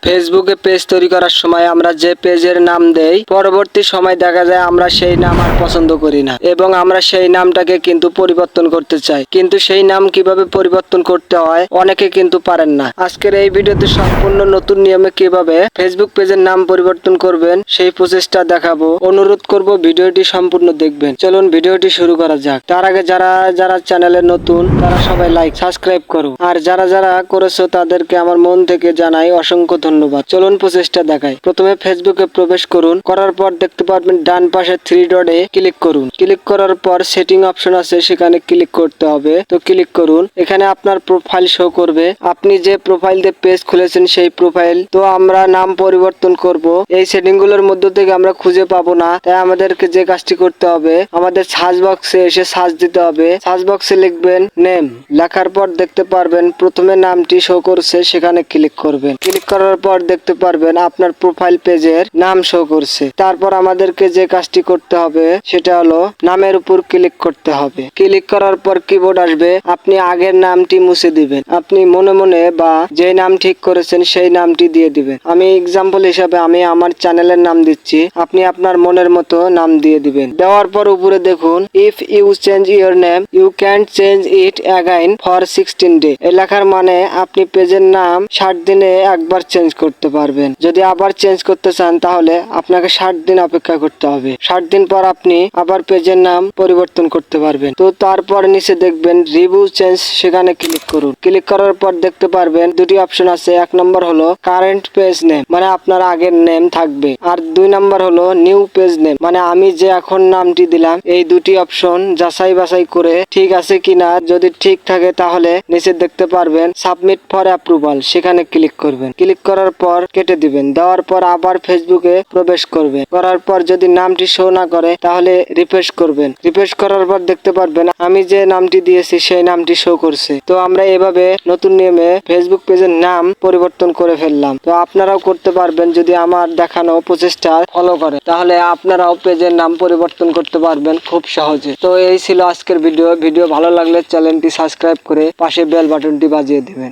ফেসবুকে পেজ তৈরি করার সময় আমরা যে পেজের নাম দেই, পরবর্তী সময় দেখা যায় আমরা সেই নাম আর পছন্দ করি না এবং আমরা সেই নামটাকে কিন্তু পরিবর্তন করতে চাই, কিন্তু সেই নাম কিভাবে পরিবর্তন করতে হয় অনেকে কিন্তু পারেন না। আজকের এই ভিডিওতে সম্পূর্ণ নতুন নিয়মে কিভাবে ফেসবুক পেজের নাম পরিবর্তন করবেন সেই প্রসেসটা দেখাবো। অনুরোধ করব ভিডিওটি সম্পূর্ণ দেখবেন। চলুন ভিডিওটি শুরু করা যাক। তার আগে যারা যারা চ্যানেলে নতুন তারা সবাই লাইক সাবস্ক্রাইব করো, আর যারা যারা করেছো তাদেরকে আমার মন থেকে জানাই অসংখ্য ধন্যবাদ। চলুন প্রসেসটা দেখাই। প্রথমে ফেসবুকে প্রবেশ করুন, করার পর দেখতে পারবেন ডান পাশে থ্রি ডটে ক্লিক করুন। ক্লিক করার পর সেটিং অপশন আছে, সেখানে ক্লিক করতে হবে। তো ক্লিক করুন। এখানে আপনার প্রোফাইল শো করবে, আপনি যে প্রোফাইল দিয়ে পেজ খুলেছেন সেই প্রোফাইল। তো আমরা নাম পরিবর্তন করব, এই সেটিং গুলোর মধ্য থেকে আমরা খুঁজে পাবো না, তাই আমাদেরকে যে কাজটি করতে হবে, আমাদের সার্চ বক্সে এসে সার্চ দিতে হবে। সার্চ বক্সে লিখবেন নেম, লেখার পর দেখতে পারবেন প্রথমে নামটি শো করছে, সেখানে ক্লিক করবেন। ক্লিক করার পর দেখতে পারবেন আপনার প্রোফাইল পেজের নাম শো করছে। তারপর আমাদেরকে যে কাজটি করতে হবে সেটা হলো নামের উপর ক্লিক করতে হবে। ক্লিক করার পর কিবোর্ড আসবে, আপনি আগের নামটি মুছে দিবেন। আপনি মনে মনে বা যে নাম ঠিক করেছেন সেই নামটি দিয়ে দিবেন। আমি এক্সাম্পল হিসাবে আমি আমার চ্যানেলের নাম দিচ্ছি, আপনি আপনার মনের মতো নাম দিয়ে দিবেন। দেওয়ার পর উপরে দেখুন if you change your name you can change it again for 16 day. এই লেখার মানে আপনি পেজের নাম 60 দিনে একবার চেঞ্জ করতে পারবেন। যদি আবার চেঞ্জ করতে চান তাহলে আপনাকে 60 দিন অপেক্ষা করতে হবে। 60 দিন পর আপনি আবার পেজের নাম পরিবর্তন করতে পারবেন। তো তারপর নিচে দেখবেন রিভিউ চেঞ্জ, সেখানে ক্লিক করুন। ক্লিক করার পর দেখতে পারবেন দুটি অপশন আছে। এক নম্বর হলো কারেন্ট পেজ নেম, মানে আপনার আগের নেম থাকবে, আর 2 নম্বর হলো নিউ পেজ নেম, মানে আমি যে এখন নামটি দিলাম। এই দুটি অপশন যাচাই বাছাই করে ঠিক আছে কিনা, যদি ঠিক থাকে তাহলে নিচে দেখতে পারবেন সাবমিট ফর অ্যাপ্রুভাল, সেখানে ক্লিক করবেন। ক্লিক করার পর কেটে দিবেন। দেওয়ার পর আবার ফেসবুকে প্রবেশ করবেন। করার পর যদি নামটি শো না করে তাহলে রিফ্রেশ করবেন। রিফ্রেশ করার পর দেখতে পারবেন আমি যে নামটি দিয়েছি সেই নামটি শো করছে। তো আমরা এভাবে নতুন নিয়মে ফেসবুক পেজের নাম পরিবর্তন করে ফেললাম। তো আপনারাও করতে পারবেন যদি আমার দেখানো প্রচেষ্টা ফলো করে, তাহলে আপনারাও পেজের নাম পরিবর্তন করতে পারবেন খুব সহজে। তো এই ছিল আজকের ভিডিও। ভিডিও ভালো লাগলে চ্যানেলটি সাবস্ক্রাইব করে পাশে বেল বাটনটি বাজিয়ে দিবেন।